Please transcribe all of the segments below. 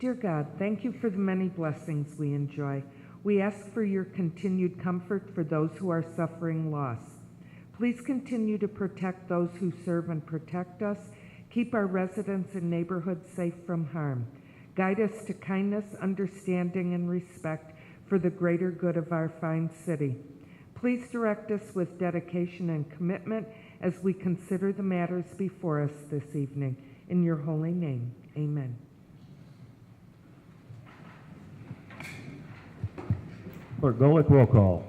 Dear God, thank you for the many blessings we enjoy. We ask for your continued comfort for those who are suffering loss. Please continue to protect those who serve and protect us. Keep our residents and neighborhoods safe from harm. Guide us to kindness, understanding, and respect for the greater good of our fine city. Please direct us with dedication and commitment as we consider the matters before us this evening. In your holy name, amen. Clerk Golick, roll call.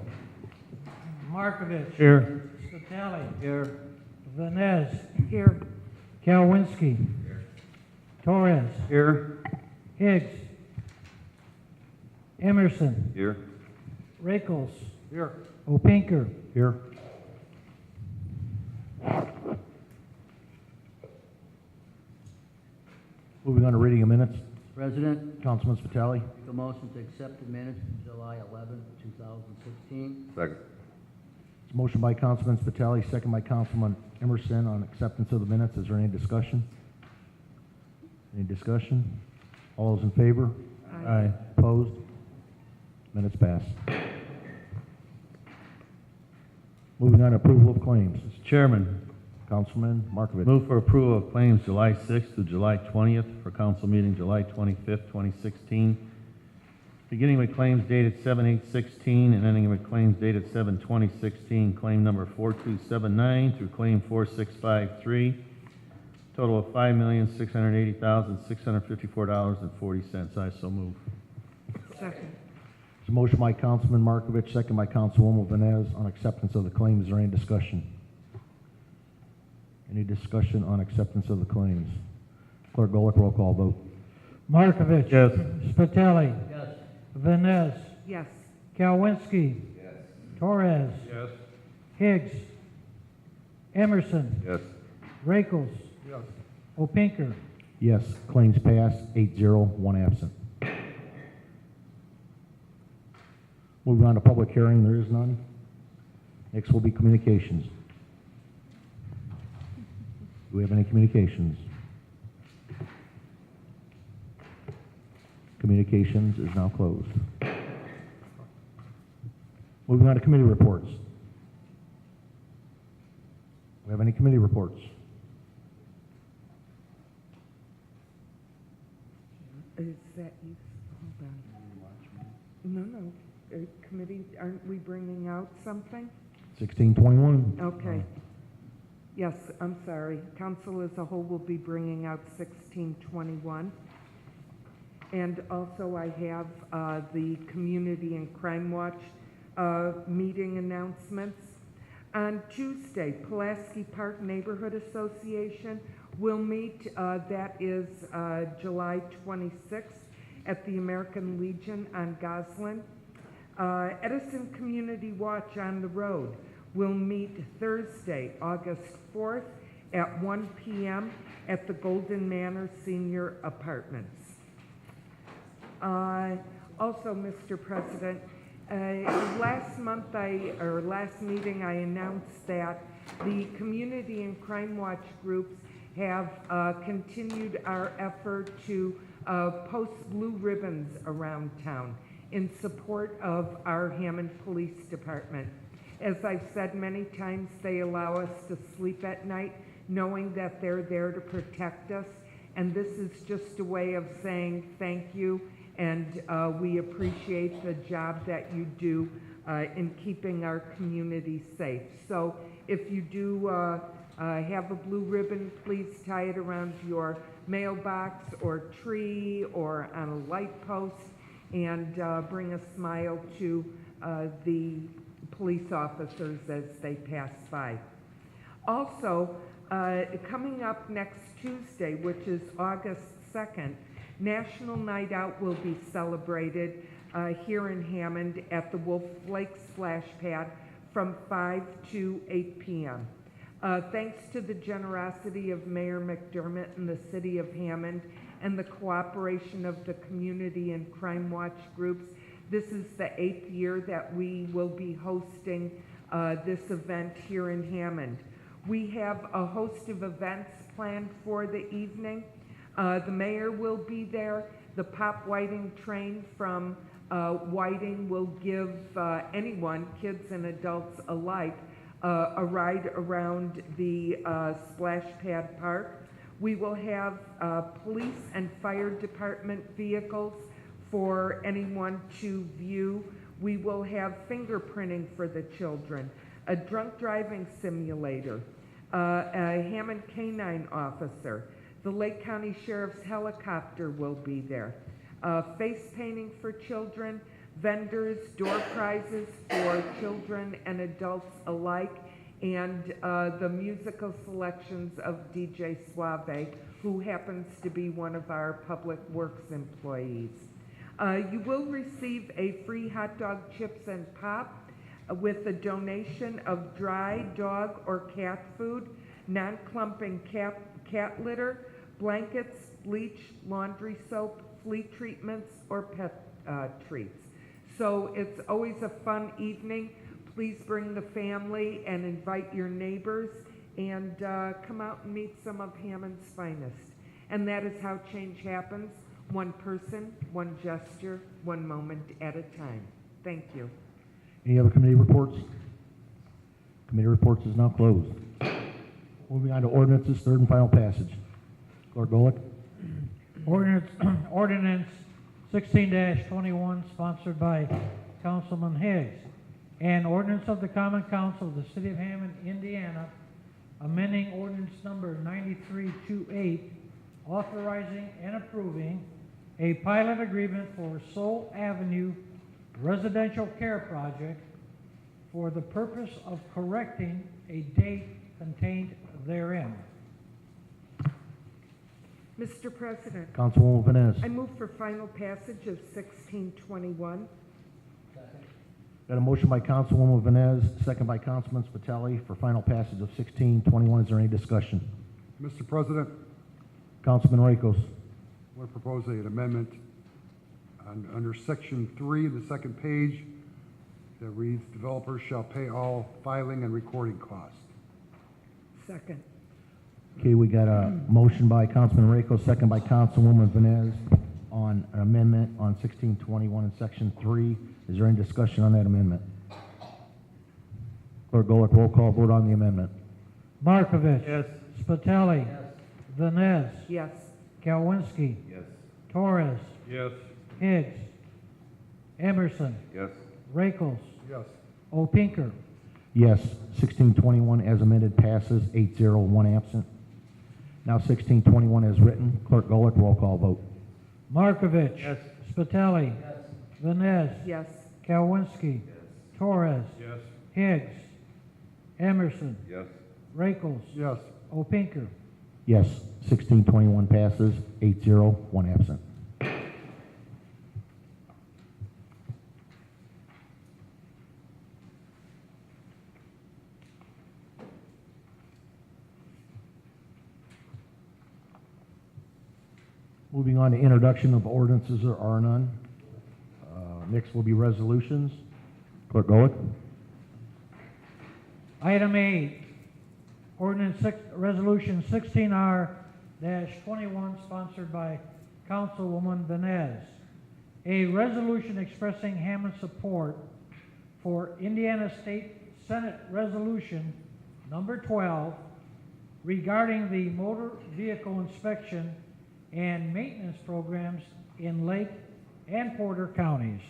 Markovich. Here. Spitali. Here. Vanez. Here. Kalwinski. Torres. Here. Higgs. Emerson. Here. Rakels. Here. Opinker. Here. Moving on to reading of minutes. President, Councilman Spitali. make a motion to accept the minutes from July 11, 2016. Second. It's a motion by Councilman Spitali, second by Councilman Emerson on acceptance of the minutes. Is there any discussion? Any discussion? All those in favor? Aye. Opposed? Minutes pass. Moving on to approval of claims. Mr. Chairman, Councilman Markovich. move for approval of claims July 6th through July 20th for council meeting July 25th, 2016. Beginning with claims dated 7/8/16 and ending with claims dated 7/20/16, claim number 4279 through claim 4653, total of $5,680,654.40. I so move. Second. It's a motion by Councilman Markovich, second by Councilwoman Vanez on acceptance of the claims. Is there any discussion? Any discussion on acceptance of the claims? Clerk Golick, roll call vote. Markovich. Yes. Spitali. Yes. Vanez. Yes. Kalwinski. Yes. Torres. Yes. Higgs. Emerson. Yes. Rakels. Yes. Opinker. Yes, claims passed, 8-0, one absent. Moving on to public hearing, there is none. Next will be communications. Do we have any communications? Communications is now closed. Moving on to committee reports. Do we have any committee reports? Is that you? Hold on. No. Committee, aren't we bringing out something? 1621. Okay. Yes, I'm sorry. Council as a whole will be bringing out 1621. And also I have the Community and Crime Watch meeting announcements. On Tuesday, Pulaski Park Neighborhood Association will meet, that is July 26th, at the American Legion on Goslin. Edison Community Watch on the Road will meet Thursday, August 4th at 1 p.m. at the Golden Manor Senior Apartments. Also, Mr. President, last meeting I announced that the Community and Crime Watch groups have continued our effort to post blue ribbons around town in support of our Hammond Police Department. As I've said many times, they allow us to sleep at night knowing that they're there to protect us, and this is just a way of saying thank you, and we appreciate the job that you do in keeping our community safe. So if you do have a blue ribbon, please tie it around your mailbox or tree or on a light post, and bring a smile to the police officers as they pass by. Also, coming up next Tuesday, which is August 2nd, National Night Out will be celebrated here in Hammond at the Wolf Lake Splash Pad from 5 to 8 p.m. Thanks to the generosity of Mayor McDermott and the City of Hammond and the cooperation of the Community and Crime Watch groups, this is the 8th year that we will be hosting this event here in Hammond. We have a host of events planned for the evening. The mayor will be there. The Pop Whiting train from Whiting will give anyone, kids and adults alike, a ride around the Splash Pad Park. We will have police and fire department vehicles for anyone to view. We will have fingerprinting for the children, a drunk driving simulator, a Hammond canine officer. The Lake County Sheriff's helicopter will be there. Face painting for children, vendors, door prizes for children and adults alike, and the musical selections of DJ Suave, who happens to be one of our Public Works employees. You will receive a free hot dog, chips, and pop with a donation of dry dog or cat food, non-clumping cat litter, blankets, bleach, laundry soap, flea treatments, or pet treats. So it's always a fun evening. Please bring the family and invite your neighbors and come out and meet some of Hammond's finest. And that is how change happens, one person, one gesture, one moment at a time. Thank you. Any other committee reports? Committee reports is now closed. Moving on to ordinances, third and final passage. Clerk Golick. Ordinance 16-21, sponsored by Councilman Higgs. An ordinance of the Common Council of the City of Hammond, Indiana, amending ordinance number 9328, authorizing and approving a pilot agreement for Soul Avenue Residential Care Project for the purpose of correcting a date contained therein. Mr. President, Councilwoman Vines. I move for final passage of 1621. Got a motion by Councilwoman Vines, second by Councilman Spitali for final passage of 1621. Is there any discussion? Mr. President, Councilman Rakos. I propose an amendment under Section 3 of the second page that reads, developers shall pay all filing and recording costs. Second. Okay, we got a motion by Councilman Rakos, second by Councilwoman Vines on an amendment on 1621 in Section 3. Is there any discussion on that amendment? Clerk Golick, roll call vote on the amendment. Markovich. Yes. Spitali. Vines. Yes. Kalwinski. Yes. Torres. Yes. Higgs. Emerson. Yes. Rakels. Yes. Opinker. Yes, 1621 as amended passes, 8-0, 1 absent. Now 1621 as written. Clerk Golick, roll call vote. Markovich. Yes. Spitali. Vines. Yes. Kalwinski. Torres. Yes. Higgs. Emerson. Yes. Rakels. Yes. Opinker. Yes, 1621 passes, 8-0, 1 absent. Moving on to introduction of ordinances, there are none. Next will be resolutions. Clerk Golick. Item 8, Resolution 16R-21, sponsored by Councilwoman Vines. A resolution expressing Hammond's support for Indiana State Senate Resolution Number 12 regarding the motor vehicle inspection and maintenance programs in Lake and Porter counties.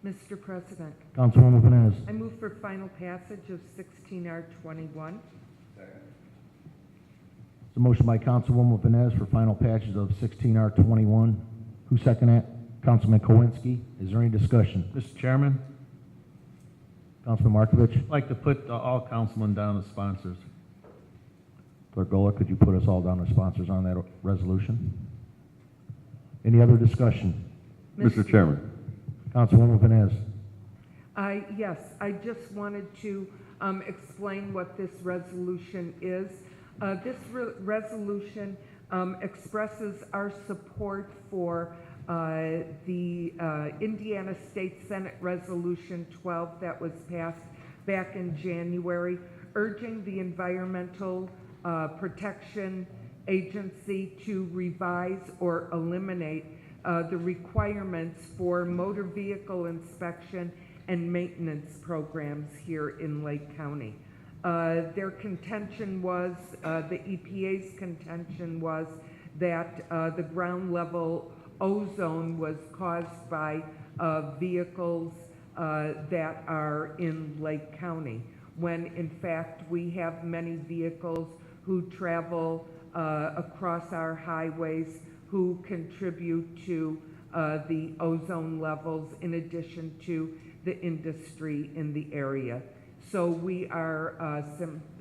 Mr. President, Councilwoman Vines. I move for final passage of 16R21. It's a motion by Councilwoman Vines for final passage of 16R21. Who second that? Councilman Kowinski. Is there any discussion? Mr. Chairman, Councilman Markovich. I'd like to put all councilmen down as sponsors. Clerk Golick, could you put us all down as sponsors on that resolution? Any other discussion? Mr. Chairman. Councilwoman Vines. Yes, I just wanted to explain what this resolution is. This resolution expresses our support for the Indiana State Senate Resolution 12 that was passed back in January, urging the Environmental Protection agency to revise or eliminate the requirements for motor vehicle inspection and maintenance programs here in Lake County. Their contention was, the EPA's contention was that the ground level ozone was caused by vehicles that are in Lake County, when in fact we have many vehicles who travel across our highways who contribute to the ozone levels in addition to the industry in the area. So we are,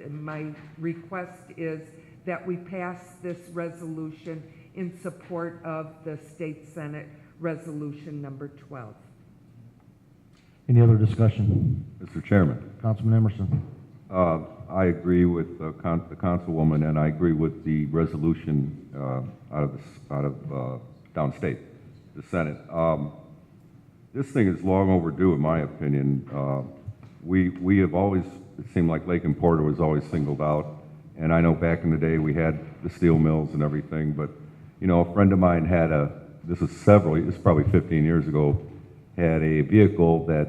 my request is that we pass this resolution in support of the State Senate Resolution number 12. Any other discussion? Mr. Chairman, Councilman Emerson. I agree with the councilwoman, and I agree with the resolution out of downstate, the Senate. This thing is long overdue, in my opinion. We have always, it seemed like Lake and Porter was always singled out, and I know back in the day we had the steel mills and everything, but you know, a friend of mine had this is probably 15 years ago, had a vehicle that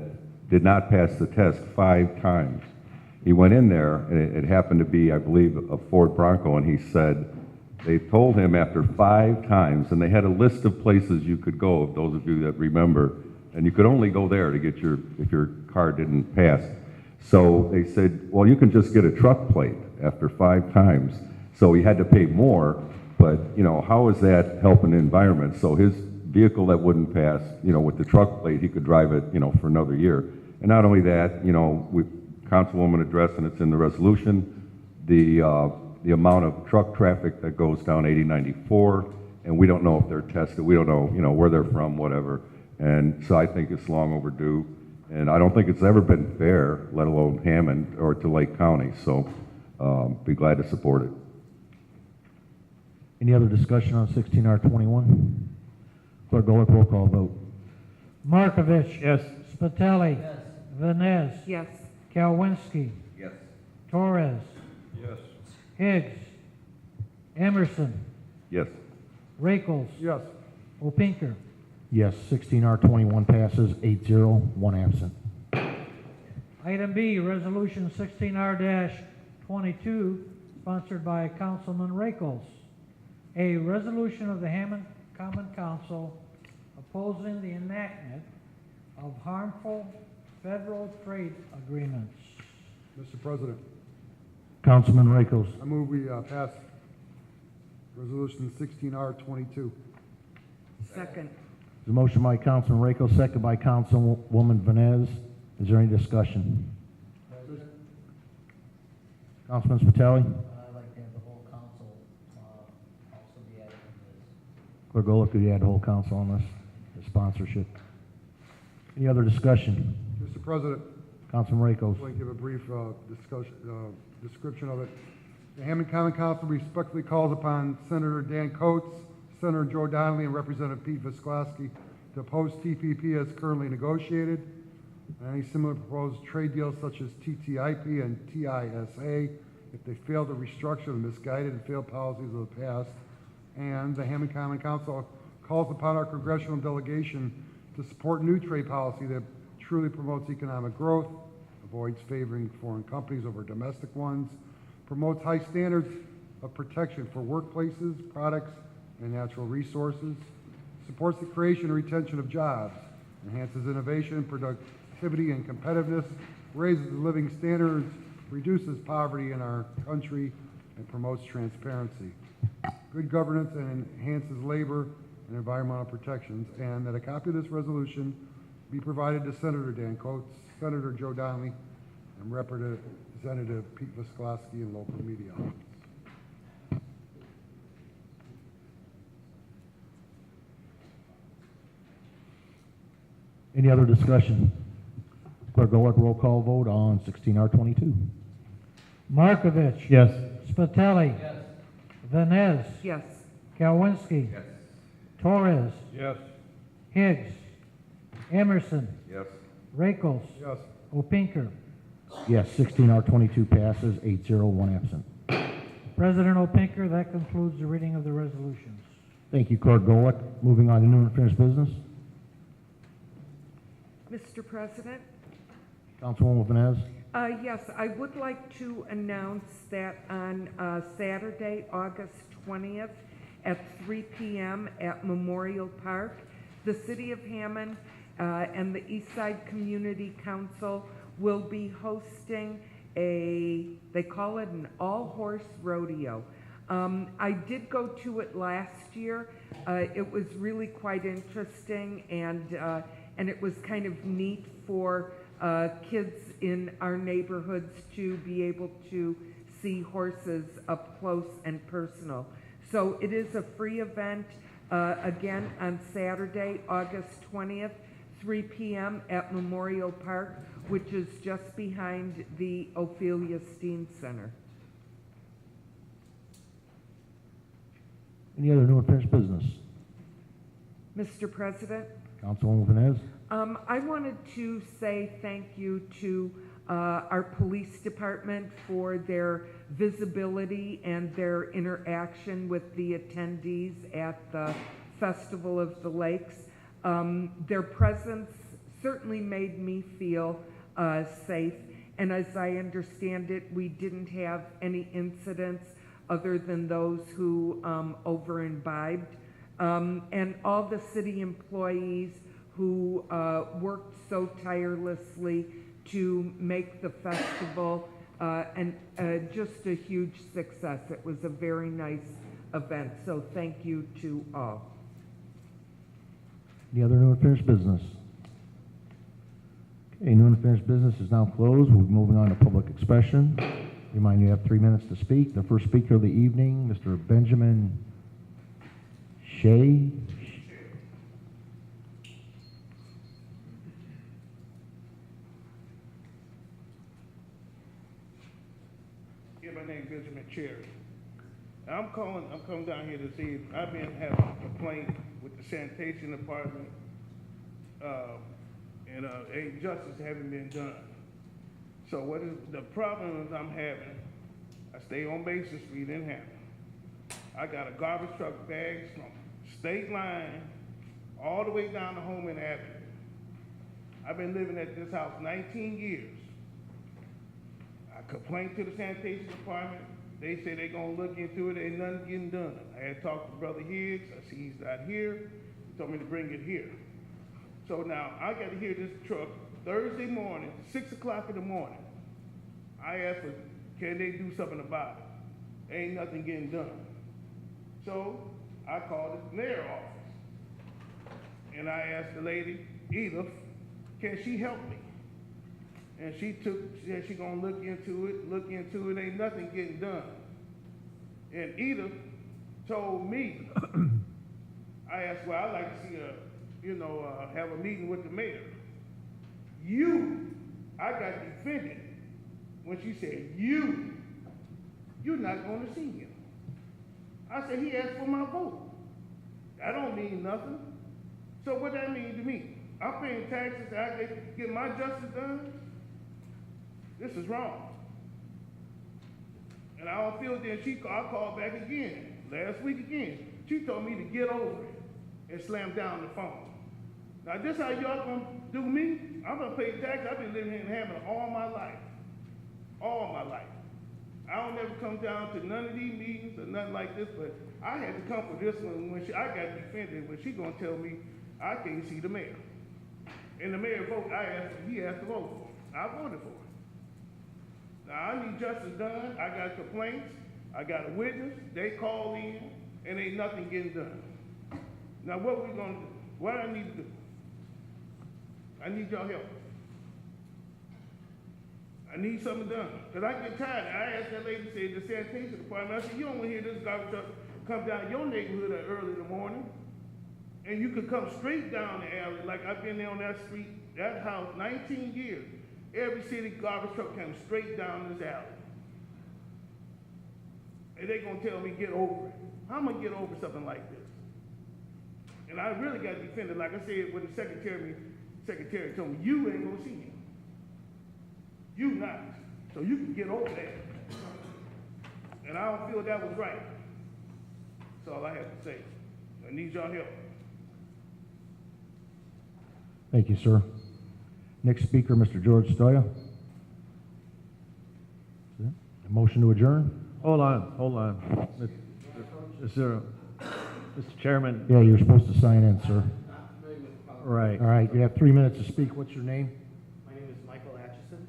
did not pass the test 5 times. He went in there, and it happened to be, I believe, a Ford Bronco, and he said they told him after 5 times, and they had a list of places you could go, those of you that remember, and you could only go there to get if your car didn't pass. So they said, well, you can just get a truck plate after 5 times. So he had to pay more, but you know, how is that helping the environment? So his vehicle that wouldn't pass, you know, with the truck plate, he could drive it, you know, for another year. And not only that, you know, Councilwoman addressed, and it's in the resolution, the amount of truck traffic that goes down 8094, and we don't know if they're tested. We don't know, you know, where they're from, whatever. And so I think it's long overdue. And I don't think it's ever been fair, let alone Hammond or to Lake County. So be glad to support it. Any other discussion on 16R21? Clerk Golick, roll call vote. Markovich. Yes. Spitali. Yes. Vines. Yes. Kalwinski. Yes. Torres. Yes. Higgs. Emerson. Yes. Rakels. Yes. Opinker. Yes, 16R21 passes 8-0, 1 absent. Item B, Resolution 16R-22, sponsored by Councilman Rakels. A resolution of the Hammond Common Council opposing the enactment of harmful federal trade agreements. Mr. President, Councilman Rakos. I move we pass Resolution 16R22. Second. There's a motion by Councilman Rakos, second by Councilwoman Vines. Is there any discussion? President, Councilman Spitali? I'd like to have the whole council also be added to this. Clerk Golick, could you add the whole council on this, the sponsorship? Any other discussion? Mr. President, Councilman Rakos. I'd like to give a brief description of it. The Hammond Common Council respectfully calls upon Senator Dan Coates, Senator Joe Donnelly, and Representative Pete Visclosky to oppose TPP as currently negotiated, and any similar proposed trade deals such as TTIP and TISA if they fail to restructure the misguided and failed policies of the past. And the Hammond Common Council calls upon our congressional delegation to support new trade policy that truly promotes economic growth, avoids favoring foreign companies over domestic ones, promotes high standards of protection for workplaces, products, and natural resources, supports the creation and retention of jobs, enhances innovation, productivity, and competitiveness, raises the living standards, reduces poverty in our country, and promotes transparency, good governance, and enhances labor and environmental protections, and that a copy of this resolution be provided to Senator Dan Coates, Senator Joe Donnelly, and Representative Pete Visclosky in local media. Any other discussion? Clerk Golick, roll call vote on 16R22. Markovich. Yes. Spitali. Yes. Vines. Yes. Kalwinski. Torres. Yes. Higgs. Emerson. Yes. Rakels. Yes. Opinker. Yes, 16R22 passes 8-0, 1 absent. President Opinker, that concludes the reading of the resolutions. Thank you, Clerk Golick. Moving on to new and unfinished business. Mr. President? Councilwoman Vines. Yes, I would like to announce that on Saturday, August 20th at 3 p.m. at Memorial Park, the City of Hammond and the Eastside Community Council will be hosting they call it an all-horse rodeo. I did go to it last year. It was really quite interesting, and it was kind of neat for kids in our neighborhoods to be able to see horses up close and personal. So it is a free event, again, on Saturday, August 20th, 3 p.m. at Memorial Park, which is just behind the Ophelia Steen Center. Any other new and unfinished business? Mr. President? Councilwoman Vines. I wanted to say thank you to our police department for their visibility and their interaction with the attendees at the Festival of the Lakes. Their presence certainly made me feel safe, and as I understand it, we didn't have any incidents other than those who over-imbibed. And all the city employees who worked so tirelessly to make the festival just a huge success. It was a very nice event, so thank you to all. Any other new and unfinished business? Okay, new and unfinished business is now closed. We'll be moving on to public expression. Remind you have 3 minutes to speak. The first speaker of the evening, Mr. Benjamin Shea. Yeah, my name's Benjamin Cherry. I'm coming down here to see if I've been having a complaint with the sanitation department, and justice haven't been done. So what is the problem is I'm having? I stay on Mason Street in Hammond. I got a garbage truck bags from State Line all the way down to Holman Avenue. I've been living at this house 19 years. I complained to the sanitation department. They say they're gonna look into it, ain't nothing getting done. I had talked to Brother Higgs, I see he's not here. He told me to bring it here. So now I got to hear this truck Thursday morning, 6 o'clock in the morning. I asked for, can they do something about it? Ain't nothing getting done. So I called the mayor's office and I asked the lady, Edith, can she help me? And she said she gonna look into it, ain't nothing getting done. And Edith told me, I asked, well, I'd like to see have a meeting with the mayor. I got defended when she said, you're not gonna see him. I said, he asked for my vote. That don't mean nothing. So what that mean to me? I'm paying taxes, I get my justice done? This is wrong. And I don't feel that I called back again, last week again. She told me to get over it and slam down the phone. Now this how y'all gonna do me? I'm gonna pay taxes. I've been living here in Hammond all my life. All my life. I don't ever come down to none of these meetings or nothing like this, but I had to come for this one when I got defended, when she gonna tell me I can't see the mayor. And the mayor vote, he asked to vote for it. I voted for it. Now I need justice done. I got complaints. I got a witness. They call in and ain't nothing getting done. Now what we gonna do? What I need to do? I need y'all help. I need something done. Because I get tired. I asked that lady, said, the sanitation department, I said, you don't want to hear this garbage truck come down your neighborhood early in the morning. And you could come straight down the alley, like I've been there on that street, that house, 19 years. Every city garbage truck comes straight down this alley. And they gonna tell me, get over it. How am I gonna get over something like this? And I really got defended, like I said, when the secretary told me, you ain't gonna see him. You not. So you can get over that. And I don't feel that was right. That's all I have to say. I need y'all help. Thank you, sir. Next speaker, Mr. George Stoya. A motion to adjourn? Hold on. Is there, Mr. Chairman? Yeah, you're supposed to sign in, sir. Right. All right, you have 3 minutes to speak. What's your name? My name is Michael Atchison.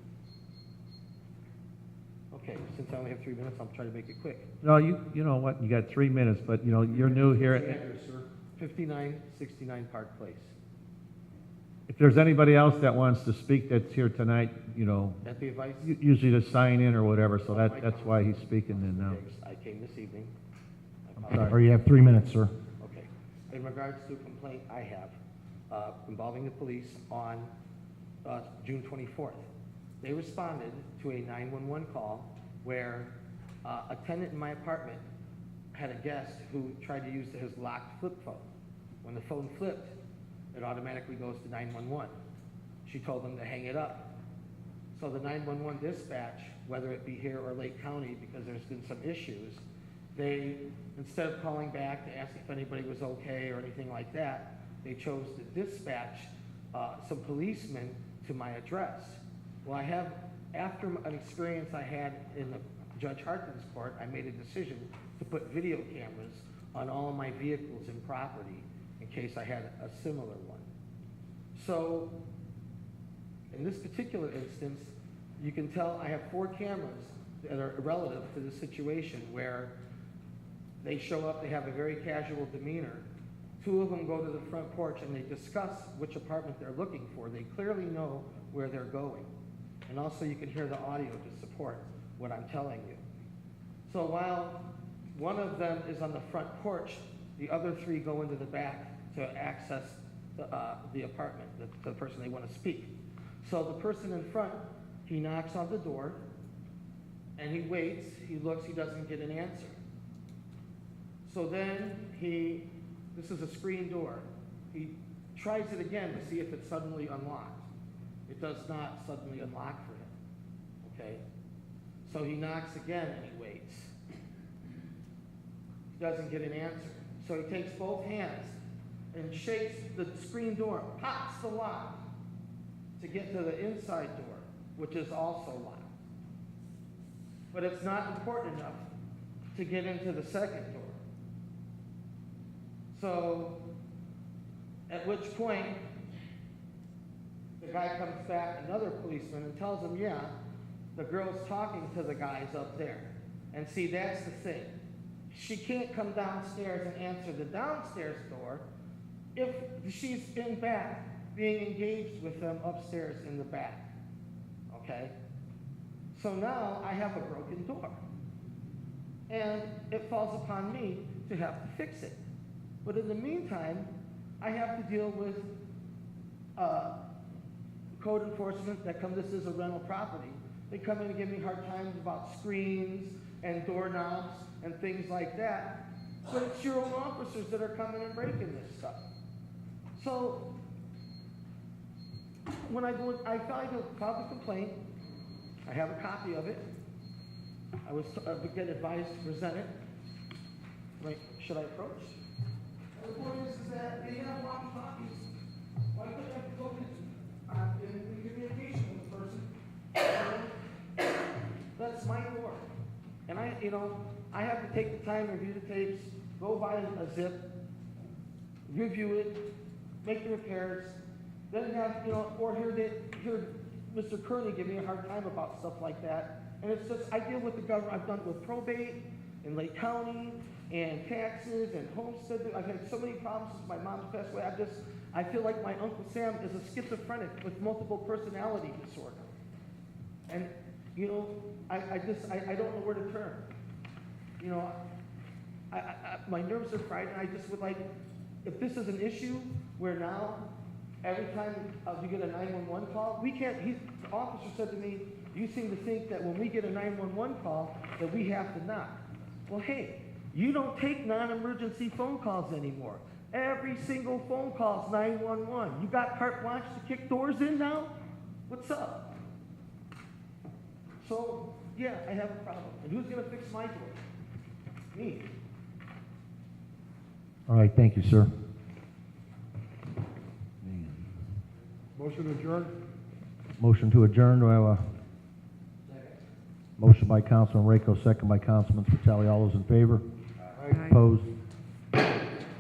Okay, since I only have 3 minutes, I'll try to make it quick. No, you know what, you got 3 minutes, but, you know, you're new here. Address, sir. 5969 Park Place. If there's anybody else that wants to speak that's here tonight, you know, At the advice usually just sign in or whatever, so that's why he's speaking in now. I came this evening. Or you have 3 minutes, sir. Okay. In regards to a complaint I have involving the police on June 24th, they responded to a 911 call where a tenant in my apartment had a guest who tried to use his locked flip phone. When the phone flipped, it automatically goes to 911. She told them to hang it up. So the 911 dispatch, whether it be here or Lake County, because there's been some issues, they, instead of calling back to ask if anybody was okay or anything like that, they chose to dispatch some policemen to my address. Well, after an experience I had in the Judge Harkin's court, I made a decision to put video cameras on all of my vehicles and property in case I had a similar one. So, in this particular instance, you can tell I have 4 cameras that are relative to the situation where they show up, they have a very casual demeanor. 2 of them go to the front porch and they discuss which apartment they're looking for. They clearly know where they're going. And also you can hear the audio to support what I'm telling you. So while one of them is on the front porch, the other 3 go into the back to access the apartment, the person they want to speak. So the person in front, he knocks on the door, and he waits, he looks, he doesn't get an answer. So then this is a screen door, he tries it again to see if it's suddenly unlocked. It does not suddenly unlock for him, okay? So he knocks again and he waits. He doesn't get an answer. So he takes both hands and shakes the screen door, pops the lock to get to the inside door, which is also locked. But it's not important enough to get into the second door. So, at which point, the guy comes back, another policeman, and tells him, yeah, the girl's talking to the guys up there. And see, that's the thing. She can't come downstairs and answer the downstairs door if she's in back being engaged with them upstairs in the back, okay? So now I have a broken door, and it falls upon me to have to fix it. But in the meantime, I have to deal with code enforcement that this is a rental property. They come in and give me hard times about screens and doorknobs and things like that. But it's your own officers that are coming and breaking this stuff. So when I filed a complaint, I have a copy of it. I was get advised to present it. Right? Should I approach? The point is that they have walkie-talkies. Why couldn't I go in communication with the person? That's my door. And I have to take the time to review the tapes, go buy a zip, review it, make the repairs, then have, or hear Mr. Kearney give me a hard time about stuff like that. And it's just, I deal with the government, I've done it with probate in Lake County and taxes and homestead. I've had so many problems since my mom's passed away. I feel like my Uncle Sam is a schizophrenic with multiple personality disorder. And, I don't know where to turn. My nerves are fried, and I just would like, if this is an issue where now, every time you get a 911 call, the officer said to me, you seem to think that when we get a 911 call, that we have to knock. Well, hey, you don't take non-emergency phone calls anymore. Every single phone call is 911. You got carte blanche to kick doors in now? What's up? So, yeah, I have a problem. And who's gonna fix my door? Me. All right, thank you, sir. Motion adjourned? Motion to adjourn, do I have a? Motion by Councilman Rako, second by Councilman Spitali. All those in favor? Aye. Opposed?